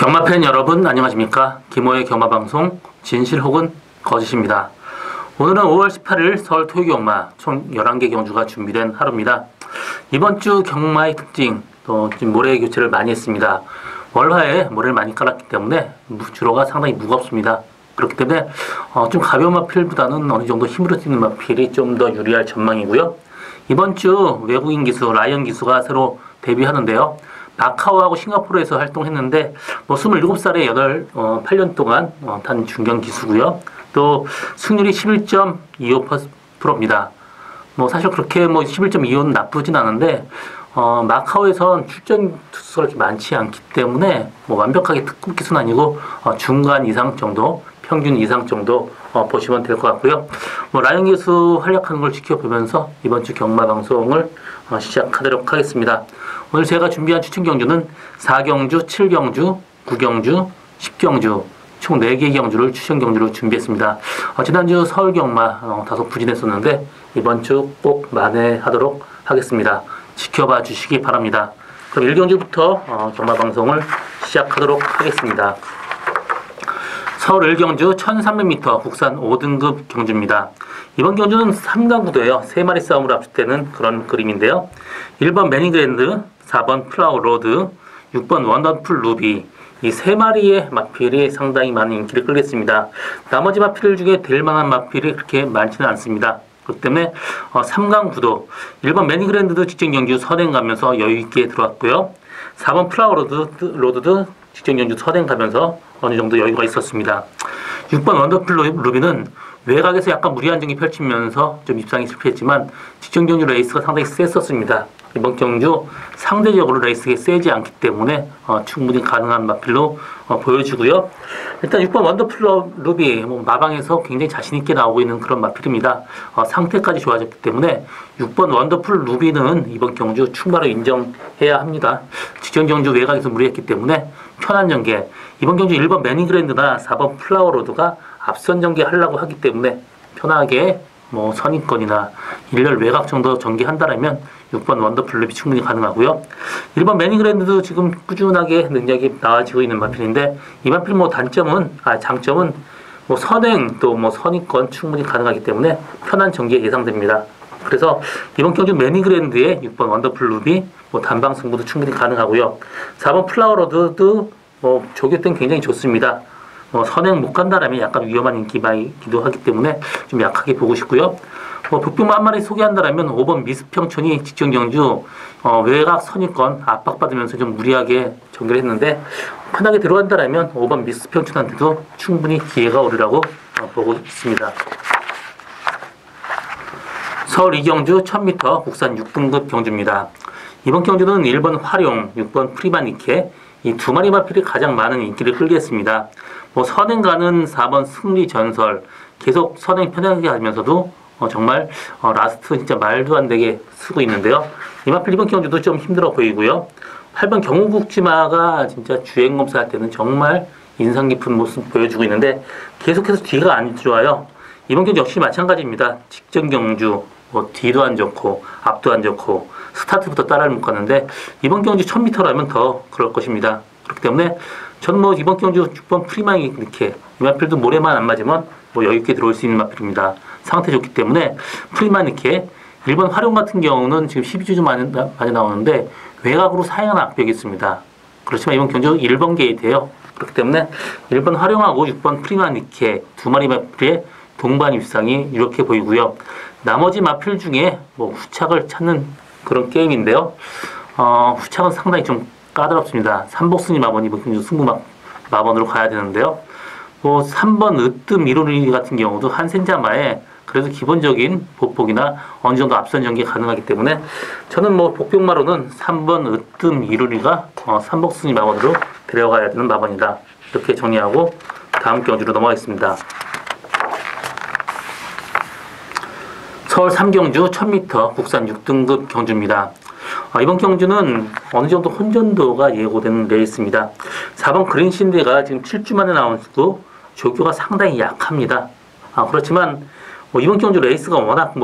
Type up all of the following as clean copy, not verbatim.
경마팬 여러분 안녕하십니까? 김호의 경마방송 진실 혹은 거짓입니다. 오늘은 5월 18일 서울 토요경마 총 11개 경주가 준비된 하루입니다. 이번 주 경마의 특징, 또 지금 모래 교체를 많이 했습니다. 월화에 모래를 많이 깔았기 때문에 주로가 상당히 무겁습니다. 그렇기 때문에 좀 가벼운 마필보다는 어느 정도 힘으로 뛰는 마필이 좀 더 유리할 전망이고요. 이번 주 외국인 기수, 라이언 기수가 새로 데뷔하는데요. 마카오하고 싱가포르에서 활동했는데 27살에 8년 동안 탄 중견 기수고요. 또 승률이 11.25%입니다. 사실 그렇게 11.25는 나쁘진 않은데 마카오에선 출전 투수가 그렇게 많지 않기 때문에 완벽하게 특급 기수는 아니고 중간 이상 정도, 평균 이상 정도 보시면 될 것 같고요. 라이언 기수 활약하는 걸 지켜보면서 이번 주 경마 방송을 시작하도록 하겠습니다. 오늘 제가 준비한 추천 경주는 4경주, 7경주, 9경주, 10경주 총 4개 경주를 추천 경주로 준비했습니다. 지난주 서울 경마 다소 부진했었는데 이번 주 꼭 만회하도록 하겠습니다. 지켜봐 주시기 바랍니다. 그럼 1경주부터 경마 방송을 시작하도록 하겠습니다. 서울 1경주 1300m 국산 5등급 경주입니다. 이번 경주는 3강 구도예요. 3마리 싸움으로 압축되는 그런 그림인데요. 1번 매니그랜드, 4번 플라워 로드, 6번 원더풀 루비, 이 3마리의 마필이 상당히 많은 인기를 끌겠습니다. 나머지 마필 중에 될 만한 마필이 그렇게 많지는 않습니다. 그렇기 때문에 3강 구도 1번 매니그랜드도 직전 경주 선행 가면서 여유있게 들어왔고요. 4번 플라워 로드도 직전 경주 선행 가면서 어느 정도 여유가 있었습니다. 6번 원더풀 루비는 외곽에서 약간 무리한 전기 펼치면서 좀 입상이 실패했지만 직전 경주 레이스가 상당히 셌었습니다. 이번 경주 상대적으로 레이스가 세지 않기 때문에 충분히 가능한 마필로 보여지고요. 일단 6번 원더풀 루비 마방에서 굉장히 자신있게 나오고 있는 그런 마필입니다. 상태까지 좋아졌기 때문에 6번 원더풀 루비는 이번 경주 충분히 인정해야 합니다. 직전 경주 외곽에서 무리했기 때문에 편한 전개, 이번 경주 1번 매니그랜드나 4번 플라워 로드가 앞선 전개하려고 하기 때문에 편하게 선입권이나 일렬 외곽 정도 전개한다라면 6번 원더풀 루비 충분히 가능하고요. 1번 매니그랜드도 지금 꾸준하게 능력이 나아지고 있는 마필인데 이 마필 장점은 선행 또 선입권 충분히 가능하기 때문에 편한 전개 예상됩니다. 그래서 이번 경주 매니그랜드의 6번 원더풀 루비 단방 승부도 충분히 가능하고요. 4번 플라워 로드도 조교 때는 굉장히 좋습니다. 선행 못 간다라면 약간 위험한 인기이기도 하기 때문에 좀 약하게 보고 싶고요. 북병마 한 마리 소개한다라면 5번 미스평촌이 직전 경주 외곽 선입권 압박받으면서 좀 무리하게 전개를 했는데 편하게 들어간다라면 5번 미스평촌한테도 충분히 기회가 오리라고 보고 있습니다. 서울 2경주 1000m 국산 6등급 경주입니다. 이번 경주는 1번 활용, 6번 프리마니케 이 두 마리 마필이 가장 많은 인기를 끌게 했습니다. 선행 가는 4번 승리 전설 계속 선행 편하게 하면서도 정말 라스트 진짜 말도 안 되게 쓰고 있는데요. 이 마필 이번 경주도 좀 힘들어 보이고요. 8번 경우국지마가 진짜 주행 검사할 때는 정말 인상 깊은 모습 보여주고 있는데 계속해서 뒤가 안 좋아요. 이번 경주 역시 마찬가지입니다. 직전 경주 뒤도 안 좋고 앞도 안 좋고 스타트부터 따라를 못 가는데 이번 경주 1000m라면 더 그럴 것입니다. 그렇기 때문에 저는 이번 경주 6번 프리마이 이렇게 이 마필도 모래만 안 맞으면 여유있게 들어올 수 있는 마필입니다. 상태 좋기 때문에 프리마니케 1번 활용 같은 경우는 지금 12주 많이 나오는데 외곽으로 사용하는 악벽이 있습니다. 그렇지만 이번 경주 1번 게이트예요. 그렇기 때문에 1번 활용하고 6번 프리마니케 두 마리 마필의 동반 입상이 이렇게 보이고요. 나머지 마필 중에 후착을 찾는 그런 게임인데요. 후착은 상당히 좀 까다롭습니다. 삼복순위 마번 이번 경주 승부 마번으로 가야 되는데요. 3번 으뜸 미로리 같은 경우도 한센자마에 그래도 기본적인 보폭이나 어느 정도 앞선 전개 가능하기 때문에 저는 복병마로는 3번 으뜸 미로리가 삼복순위 마번으로 데려가야 되는 마번이다. 이렇게 정리하고 다음 경주로 넘어가겠습니다. 서울 3경주 1000m 국산 6등급 경주입니다. 이번 경주는 어느 정도 혼전도가 예고되는 레이스입니다. 4번 그린신드가 지금 7주 만에 나오고 조교가 상당히 약합니다. 그렇지만 이번 경주 레이스가 워낙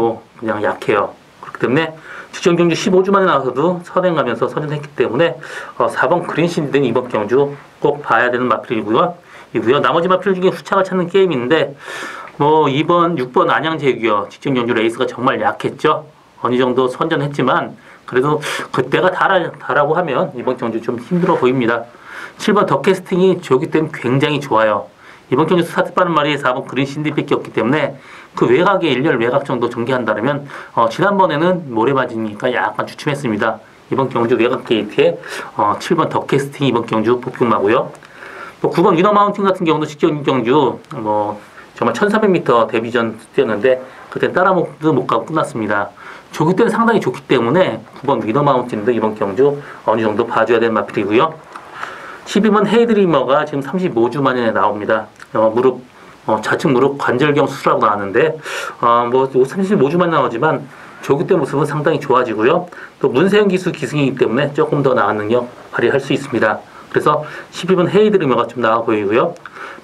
그냥 약해요. 그렇기 때문에 직전 경주 15주 만에 나와서도 선행하면서 선전했기 때문에 4번 그린신드는 이번 경주 꼭 봐야 되는 마필이고요. 나머지 마필 중에 후착을 찾는 게임인데 뭐 2번, 6번 안양제규어 직전 경주 레이스가 정말 약했죠. 어느 정도 선전했지만 그래도 그때가 다라고 하면 이번 경주 좀 힘들어 보입니다. 7번 더 캐스팅이 조기 때는 굉장히 좋아요. 이번 경주 스타트 빠른 말이 4번 그린 신디밖에 없기 때문에 그 외곽에 1열 외곽 정도 전개한다면 지난번에는 모래맞으니까 약간 주춤했습니다. 이번 경주 외곽 게이트에 7번 더 캐스팅이 이번 경주 복용하고요. 또 9번 위너 마운틴 같은 경우도 직전 경주 정말 1300m 데뷔전 뛰었는데 그때 따라도 못 가고 끝났습니다. 조기 때는 상당히 좋기 때문에 9번 위너 마운틴도 이번 경주 어느 정도 봐줘야 되는 마필이고요. 12번 헤이드리머가 지금 35주 만에 나옵니다. 좌측 무릎 관절경 수술하고 나왔는데 35주 만에 나오지만 조기 때 모습은 상당히 좋아지고요. 또 문세영 기수 기승이기 때문에 조금 더 나은 능력 발휘할 수 있습니다. 그래서 12번 헤이드리머가 좀 나아 보이고요.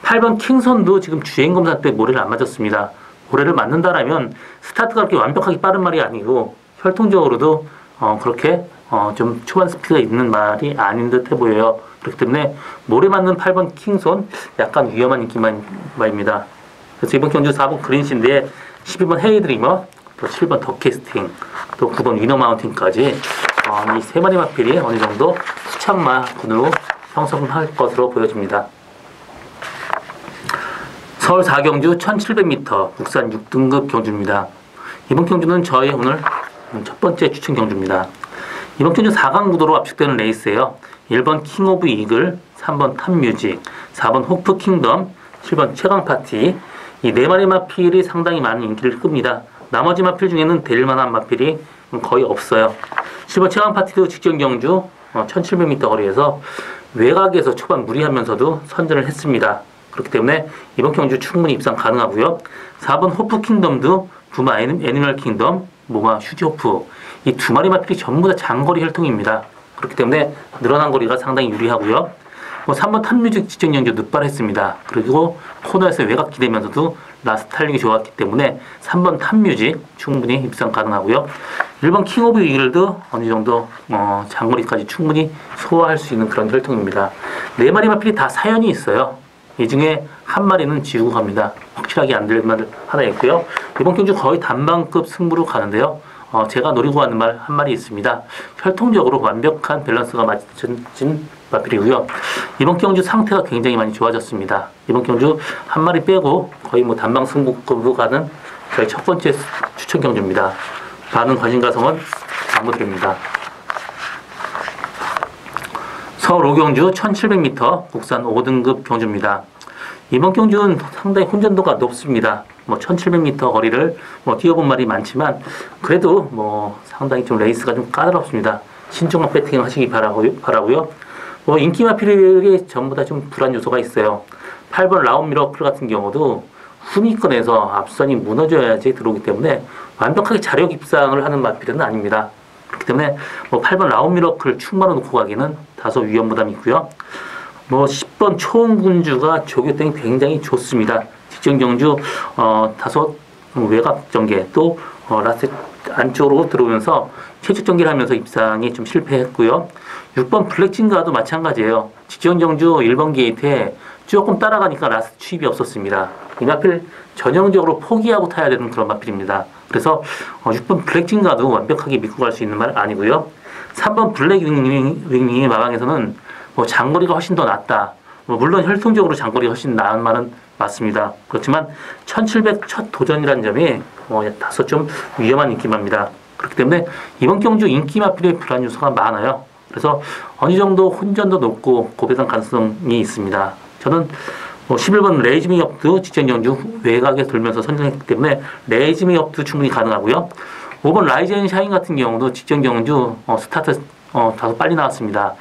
8번 킹선도 지금 주행검사 때 모래를 안 맞았습니다. 모래를 맞는다라면 스타트가 그렇게 완벽하게 빠른 말이 아니고 혈통적으로도 그렇게 좀 초반 스피드가 있는 말이 아닌 듯해 보여요. 그렇기 때문에 모래 맞는 8번 킹손 약간 위험한 인기만 말입니다. 그래서 이번 경주 4번 그린신드에 12번 헤이드리머, 또 7번 더 캐스팅, 또 9번 위너 마운틴까지 이 세 마리 마필이 어느 정도 후착마군으로 형성할 것으로 보여집니다. 서울 4경주 1700m 국산 6등급 경주입니다. 이번 경주는 저희 오늘 첫 번째 추천 경주입니다. 이번 경주 4강 구도로 압축되는 레이스예요. 1번 킹 오브 이글, 3번 탑뮤직, 4번 호프 킹덤, 7번 최강 파티. 이 네 마리 마필이 상당히 많은 인기를 끕니다. 나머지 마필 중에는 될 만한 마필이 거의 없어요. 7번 최강 파티도 직전 경주 1700m 거리에서 외곽에서 초반 무리하면서도 선전을 했습니다. 그렇기 때문에 이번 경주 충분히 입상 가능하고요. 4번 호프 킹덤도 부마 애니멀 킹덤, 모마 휴지호프 이 두 마리 마필이 전부 다 장거리 혈통입니다. 그렇기 때문에 늘어난 거리가 상당히 유리하고요. 3번 탑뮤직 직전 경주 늑발했습니다. 그리고 코너에서 외곽 기대면서도 라스트 탄력이 좋았기 때문에 3번 탑뮤직 충분히 입상 가능하고요. 1번 킹 오브 이글도 어느 정도 장거리까지 충분히 소화할 수 있는 그런 혈통입니다. 네 마리 마필이 다 사연이 있어요. 이 중에 한 마리는 지우고 갑니다. 확실하게 안 될 말 하나 있고요. 이번 경주 거의 단방급 승부로 가는데요. 제가 노리고 하는 말 한 마리 있습니다. 혈통적으로 완벽한 밸런스가 맞춰진 마필이고요. 이번 경주 상태가 굉장히 많이 좋아졌습니다. 이번 경주 한 마리 빼고 거의 단방 승부급으로 가는 저희 첫 번째 추천 경주입니다. 많은 관심 가성은 안부드립니다. 서울 5경주 1700m 국산 5등급 경주입니다. 이번 경주는 상당히 혼전도가 높습니다. 1700m 거리를 뛰어본 말이 많지만 그래도 상당히 좀 레이스가 좀 까다롭습니다. 신중한 배팅 하시기 바라고요. 인기 마필이 전부 다 좀 불안 요소가 있어요. 8번 라운 미러클 같은 경우도 후미권에서 앞선이 무너져야지 들어오기 때문에 완벽하게 자력 입상을 하는 마필은 아닙니다. 그렇기 때문에 8번 라운 미러클 충만을 놓고 가기는 다소 위험 부담이 있고요. 10번 초원군주가 조교땡이 굉장히 좋습니다. 직전 경주 다소 외곽 전개 또 라스트 안쪽으로 들어오면서 최측 전개를 하면서 입상이 좀 실패했고요. 6번 블랙진가도 마찬가지예요. 직전 경주 1번 게이트에 조금 따라가니까 라스트 추입이 없었습니다. 이 마필 전형적으로 포기하고 타야 되는 그런 마필입니다. 그래서 6번 블랙진가도 완벽하게 믿고 갈 수 있는 말 아니고요. 3번 블랙 윙윙의 마방에서는 장거리가 훨씬 더 낫다. 물론 혈통적으로 장거리가 훨씬 나은 말은 맞습니다. 그렇지만 1700 첫 도전이라는 점이 다소 좀 위험한 인기마입니다. 그렇기 때문에 이번 경주 인기 마필의 불안 요소가 많아요. 그래서 어느 정도 혼전도 높고 고배당 가능성이 있습니다. 저는 11번 레이즈미 업도 직전 경주 외곽에 돌면서 선정했기 때문에 레이즈미 업도 충분히 가능하고요. 5번 라이젠 샤인 같은 경우도 직전 경주 스타트 다소 빨리 나왔습니다.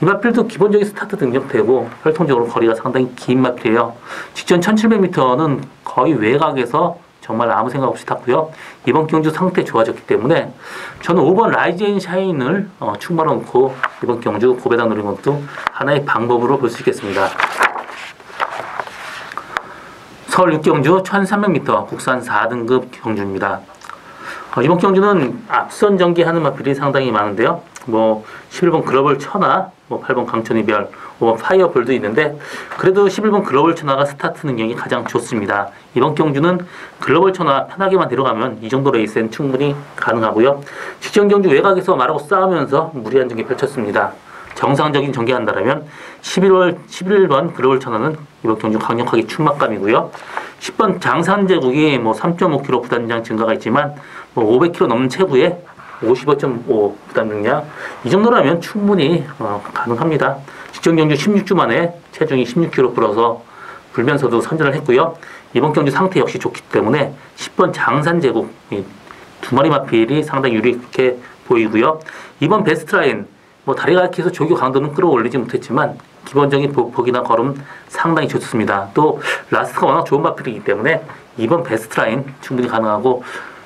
이 마필도 기본적인 스타트 등록되고 혈통적으로 거리가 상당히 긴 마필이에요. 직전 1700m는 거의 외곽에서 정말 아무 생각 없이 탔고요. 이번 경주 상태 좋아졌기 때문에 저는 5번 라이젠 샤인을 충만해 놓고 이번 경주 고배당 노린 것도 하나의 방법으로 볼 수 있겠습니다. 서울 6경주 1300m 국산 4등급 경주입니다. 이번 경주는 앞선 전개하는 마필이 상당히 많은데요. 뭐 11번 글로벌 천하, 뭐 8번 강천 이별, 5번 파이어볼도 있는데 그래도 11번 글로벌 천하가 스타트 능력이 가장 좋습니다. 이번 경주는 글로벌 천하 편하게만 데려가면 이 정도 레이스는 충분히 가능하고요. 직전 경주 외곽에서 말하고 싸우면서 무리한 전개 펼쳤습니다. 정상적인 전개한다라면 11번 글로벌 천하는 이번 경주 강력하게 충막감이고요. 10번 장산제국이 뭐 3.5km 부담량 증가가 있지만 뭐 500km 넘는 체구에 55.5 부담 능량 이 정도라면 충분히 가능합니다. 직전 경주 16주 만에 체중이 16kg 불어서 불면서도 선전을 했고요. 이번 경주 상태 역시 좋기 때문에 10번 장산제국 두 마리 마필이 상당히 유리하게 보이고요. 이번 베스트라인 뭐 다리가 약해서 조교 강도는 끌어올리지 못했지만 기본적인 보폭이나 걸음 상당히 좋습니다. 또 라스트가 워낙 좋은 마필이기 때문에 이번 베스트라인 충분히 가능하고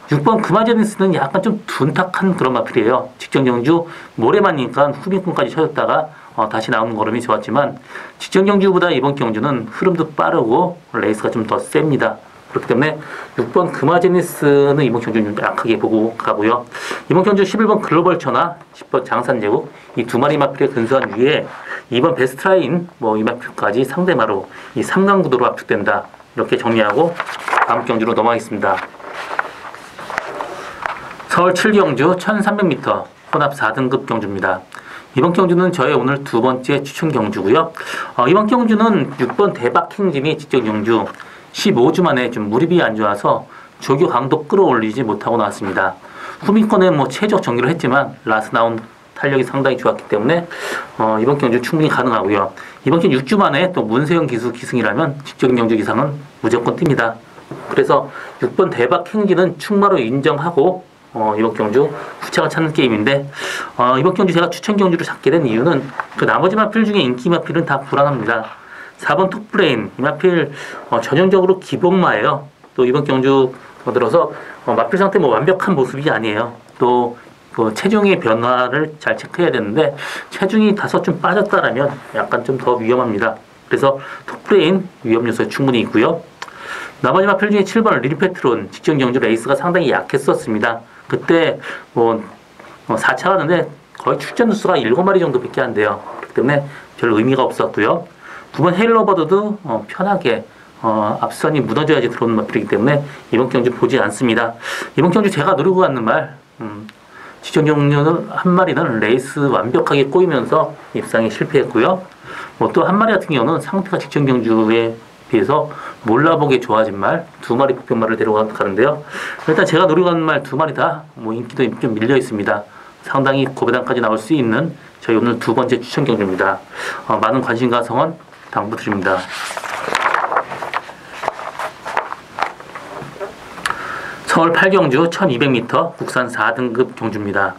6번 금화제니스는 약간 좀 둔탁한 그런 마필이에요. 직전 경주 모래만이니까 후빈권까지 쳐졌다가 다시 나오는 걸음이 좋았지만 직전 경주보다 이번 경주는 흐름도 빠르고 레이스가 좀 더 셉니다. 그렇기 때문에 6번 금화제니스는 이번 경주는 좀 약하게 보고 가고요. 이번 경주 11번 글로벌 천하, 10번 장산제국 이 두 마리 마필의 근소한 위에 이번 베스트라인 뭐 이 마필까지 상대마로 이 3강 구도로 압축된다. 이렇게 정리하고 다음 경주로 넘어가겠습니다. 서울 7경주 1300m 혼합 4등급 경주입니다. 이번 경주는 저의 오늘 두 번째 추천 경주고요. 이번 경주는 6번 대박행진이 직전 경주 15주 만에 좀 무릎이 안 좋아서 조교 강도 끌어올리지 못하고 나왔습니다. 후미권에 뭐 최적 정규를 했지만 라스 나온 탄력이 상당히 좋았기 때문에 이번 경주 충분히 가능하고요. 이번 경주 6주 만에 또 문세영 기수 기승이라면 직전 경주 이상은 무조건 뜁니다. 그래서 6번 대박행진은 충마로 인정하고 이번 경주 후차가 찾는 게임인데 이번 경주 제가 추천 경주를 잡게 된 이유는 그 나머지 마필 중에 인기 마필은 다 불안합니다. 4번 톡브레인 이 마필 전형적으로 기복마예요. 또 이번 경주 들어서 마필 상태 뭐 완벽한 모습이 아니에요. 또 그 체중의 변화를 잘 체크해야 되는데 체중이 다소 좀 빠졌다라면 약간 좀 더 위험합니다. 그래서 톡브레인 위험 요소에 충분히 있고요. 나머지 마필 중에 7번 릴페트론 직전 경주 레이스가 상당히 약했었습니다. 그때 뭐 4차 가는데 거의 출전 수가 7마리 정도밖에 안 돼요. 그렇기 때문에 별 의미가 없었고요. 9번 헤일러버드도 편하게 앞선이 무너져야지 들어오는 마필이기 때문에 이번 경주 보지 않습니다. 이번 경주 제가 노리고 가는 말 직전 경주는 한 마리는 레이스 완벽하게 꼬이면서 입상에 실패했고요. 뭐 또 한 마리 같은 경우는 상태가 직전 경주에 비해서 몰라보게 좋아진 말 두 마리 복병말을 데려가는데요. 일단 제가 노리고 가는 말 두 마리 다 뭐 인기도 좀 밀려 있습니다. 상당히 고배당까지 나올 수 있는 저희 오늘 두 번째 추천 경주입니다. 많은 관심과 성원 당부드립니다. 서울 8경주 1200m 국산 4등급 경주입니다.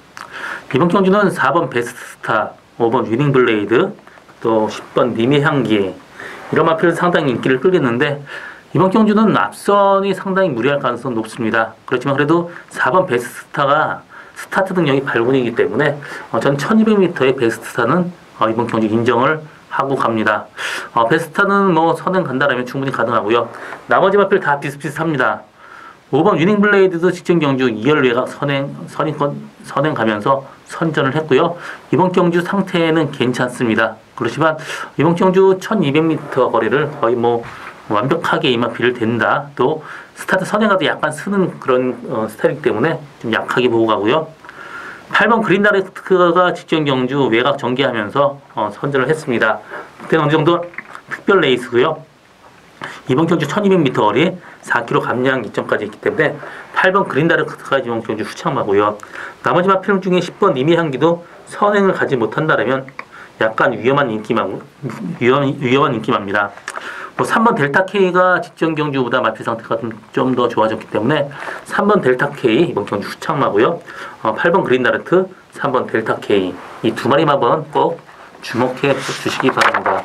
이번 경주는 4번 베스트스타, 5번 위닝블레이드, 또 10번 님의 향기 이런 마필은 상당히 인기를 끌겠는데 이번 경주는 앞선이 상당히 무리할 가능성이 높습니다. 그렇지만 그래도 4번 베스트스타가 스타트 능력이 발군이기 때문에 전 1200m의 베스트스타는 이번 경주 인정을 하고 갑니다. 베스트스타는 뭐 선행 간다라면 충분히 가능하고요. 나머지 마필 다 비슷비슷합니다. 5번 위닝블레이드도 직전 경주 2열 외곽 선행 가면서 선전을 했고요. 이번 경주 상태는 괜찮습니다. 그렇지만 이번 경주 1200m 거리를 거의 뭐 완벽하게 이마필을 댄다. 또 스타트 선행가도 약간 쓰는 그런 스타일이기 때문에 좀 약하게 보고 가고요. 8번 그린다레트가 직전 경주 외곽 전개하면서 선전을 했습니다. 그때는 어느 정도 특별 레이스고요. 이번 경주 1200m 거리 4km 감량 이점까지 있기 때문에 8번 그린다르크가 이번 경주 후창마고요. 나머지 마필 중에 10번 님의향기도 선행을 가지 못한다면 약간 위험한 인기마입니다. 3번 델타K가 직전 경주보다 마필 상태가 좀 더 좋아졌기 때문에 3번 델타K 이번 경주 후창마고요. 8번 그린다르트, 3번 델타K 이 두 마리 마번 꼭 주목해 주시기 바랍니다.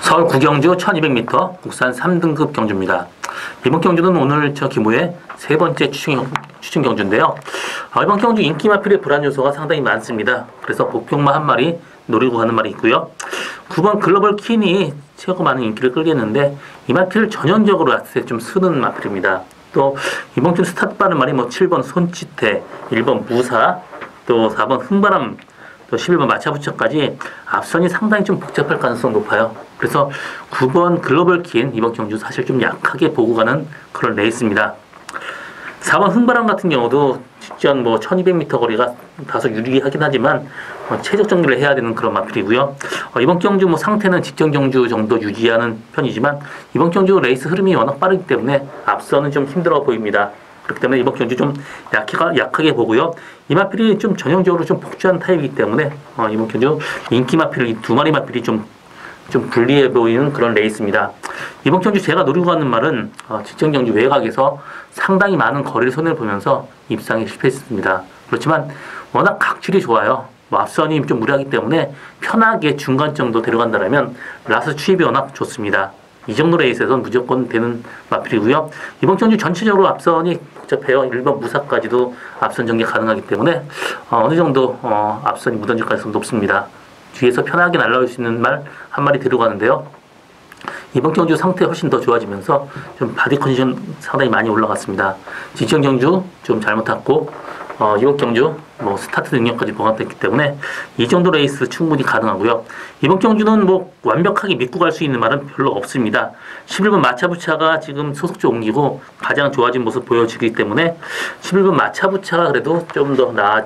서울 9경주 1200m 국산 3등급 경주입니다. 이번 경주는 오늘 저 기모의 세 번째 추천 경주인데요. 이번 경주 인기 마필의 불안 요소가 상당히 많습니다. 그래서 복병마 한 마리 노리고 가는 말이 있고요. 9번 글로벌 퀸이 최고 많은 인기를 끌겠는데 이 마필 전형적으로 라스트에 좀 쓰는 마필입니다. 또 이번 주 스타트 빠른 말이 뭐 7번 손짓해, 1번 무사, 또 4번 흥바람, 또 11번 마차부처까지 앞선이 상당히 좀 복잡할 가능성이 높아요. 그래서 9번 글로벌 킨 이번 경주 사실 좀 약하게 보고 가는 그런 레이스입니다. 4번 흥바람 같은 경우도 직전 뭐 1200m 거리가 다소 유리하긴 하지만 최적 정리를 해야 되는 그런 마필이고요. 이번 경주 뭐 상태는 직전 경주 정도 유지하는 편이지만 이번 경주 레이스 흐름이 워낙 빠르기 때문에 앞서는 좀 힘들어 보입니다. 그렇기 때문에 이번 경주 좀 약하게 보고요. 이 마필이 좀 전형적으로 좀 폭주한 타입이기 때문에 이번 경주 인기 마필, 이 두 마리 마필이 좀 불리해 보이는 그런 레이스입니다. 이번 경주 제가 노리고 가는 말은 직전 경주 외곽에서 상당히 많은 거리를 손해를 보면서 입상에 실패했습니다. 그렇지만 워낙 각질이 좋아요. 뭐 앞선이 좀 무리하기 때문에 편하게 중간 정도 데려간다면 라스 추입이 워낙 좋습니다. 이 정도 레이스에서는 무조건 되는 마필이고요. 이번 경주 전체적으로 앞선이 복잡해요. 1번 무사까지도 앞선 전개 가능하기 때문에 어느 정도 앞선이 무던질 가능성이 높습니다. 뒤에서 편하게 날아올 수 있는 말 한 마리 데려가는데요. 이번 경주 상태 훨씬 더 좋아지면서 좀 바디 컨디션 상당히 많이 올라갔습니다. 직전 경주 좀 잘못 탔고 이번 경주 뭐 스타트 능력까지 보강됐기 때문에 이 정도 레이스 충분히 가능하고요. 이번 경주는 뭐 완벽하게 믿고 갈 수 있는 말은 별로 없습니다. 11번 마차부차가 지금 소속조 옮기고 가장 좋아진 모습 보여지기 때문에 11번 마차부차가 그래도 좀 더 나아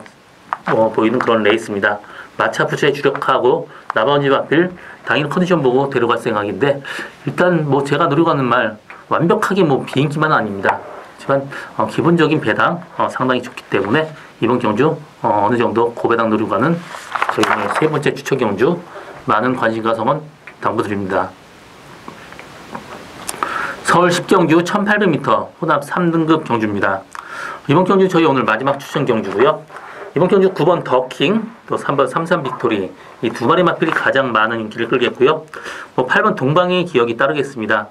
보이는 그런 레이스입니다. 마차부차에 주력하고 나머지 마필 당일 컨디션 보고 데려갈 생각인데 일단 뭐 제가 노리고 가는 말 완벽하게 뭐 비인기만은 아닙니다. 하지만 기본적인 배당 상당히 좋기 때문에 이번 경주 어느 정도 고배당 노리고 가는 저희 세 번째 추천 경주 많은 관심과 성원 당부드립니다. 서울 10경주 1800m 혼합 3등급 경주입니다. 이번 경주 저희 오늘 마지막 추천 경주고요. 이번 경주 9번 더킹, 또 3번 삼산 빅토리 이 두 마리 마필이 가장 많은 인기를 끌겠고요. 뭐 8번 동방의 기억이 따르겠습니다.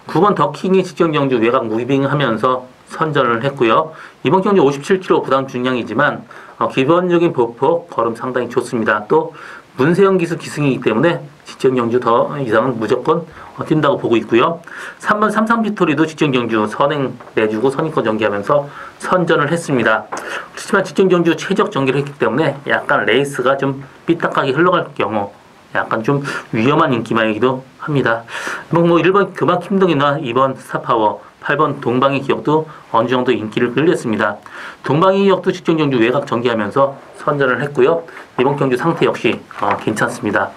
9번 더킹이 직전 경주 외곽 무빙하면서 선전을 했고요. 이번 경주 57kg 부담 중량이지만 기본적인 보폭 걸음 상당히 좋습니다. 또 문세영 기수 기승이기 때문에 직전 경주 더 이상은 무조건 뛴다고 보고 있고요. 3번 삼산 빅토리도 직전 경주 선행 내주고 선입권 전개하면서 선전을 했습니다. 그렇지만 직전 경주 최적 전개를 했기 때문에 약간 레이스가 좀 삐딱하게 흘러갈 경우 약간 좀 위험한 인기마이기도 합니다. 뭐 1번 금악 힘동이나 2번 스타파워, 8번 동방의 기억도 어느 정도 인기를 끌렸습니다. 동방의 기억도 직전 경주 외곽 전개하면서 선전을 했고요. 이번 경주 상태 역시 괜찮습니다.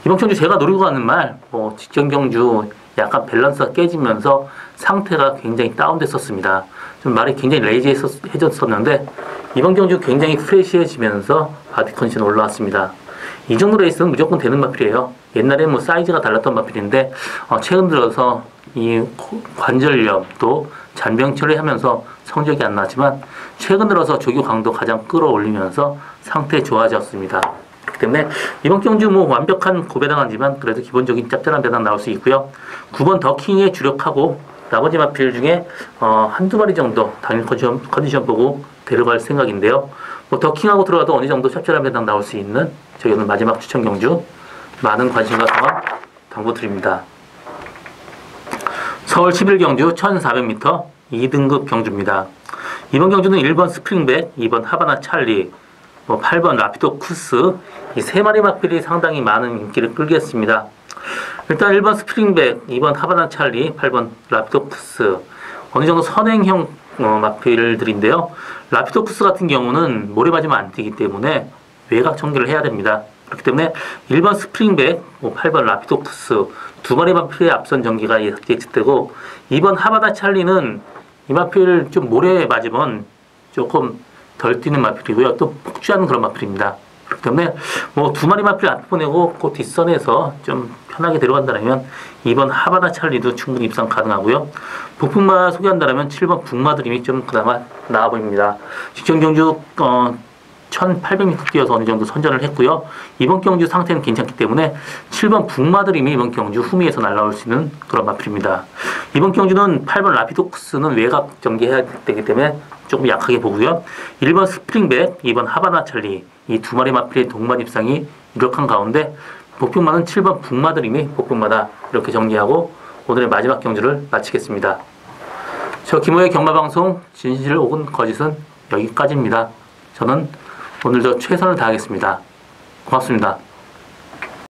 이번 경주 제가 노리고 가는 말, 직전 경주 약간 밸런스가 깨지면서 상태가 굉장히 다운됐었습니다. 좀 말이 굉장히 레이지해졌었는데 이번 경주 굉장히 프레시해지면서 바디 컨디션 올라왔습니다. 이 정도 레이스는 무조건 되는 마필이에요. 옛날에 뭐 사이즈가 달랐던 마필인데 최근 들어서 이 관절염 또 잔병 처리하면서 성적이 안 나지만 최근 들어서 조교 강도 가장 끌어올리면서 상태 좋아졌습니다. 그렇기 때문에 이번 경주 뭐 완벽한 고배당하지만 그래도 기본적인 짭짤한 배당 나올 수 있고요. 9번 더킹에 주력하고 나머지 마필 중에 한두 마리 정도 당일 컨디션 보고 데려갈 생각인데요. 뭐 더킹하고 들어가도 어느 정도 짭짤한 배당 나올 수 있는 저희 오늘 마지막 추천 경주 많은 관심과 성원 당부드립니다. 서울 11경주 1400m 2등급 경주입니다. 이번 경주는 1번 스프링백, 2번 하바나 찰리, 8번 라피도 쿠스 이 세 마리 마필이 상당히 많은 인기를 끌겠습니다. 일단 1번 스프링백, 2번 하바나 찰리, 8번 라피도 쿠스 어느 정도 선행형 마필들인데요. 라피도 쿠스 같은 경우는 모래 맞으면 안 뛰기 때문에 외곽 전개를 해야 됩니다. 그렇기 때문에 1번 스프링백, 8번 라피도쿠스 두 마리 마필의 앞선 전개가 예측되고 2번 하바나 찰리는 이 마필 좀 모래 맞으면 조금 덜 뛰는 마필이고요. 또 폭주하는 그런 마필입니다. 그렇기 때문에 뭐 두 마리 마필 앞 보내고 그 뒷선에서 좀 편하게 데려간다면 2번 하바나 찰리도 충분히 입상 가능하고요. 북풍마 소개한다면 7번 북마드림이 좀 그나마 나아 보입니다. 직전 경주 1800m 뛰어서 어느 정도 선전을 했고요. 이번 경주 상태는 괜찮기 때문에 7번 북마드림이 이번 경주 후미에서 날아올 수 있는 그런 마필입니다. 이번 경주는 8번 라피도쿠스는 외곽 전개해야 되기 때문에 조금 약하게 보고요. 1번 스프링백, 2번 하바나 찰리 이 두 마리 마필의 동반 입상이 유력한 가운데 목표마는 7번 북마드림이 목표마다 이렇게 정리하고 오늘의 마지막 경주를 마치겠습니다. 저 김호의 경마방송 진실 혹은 거짓은 여기까지입니다. 저는 오늘도 최선을 다하겠습니다. 고맙습니다.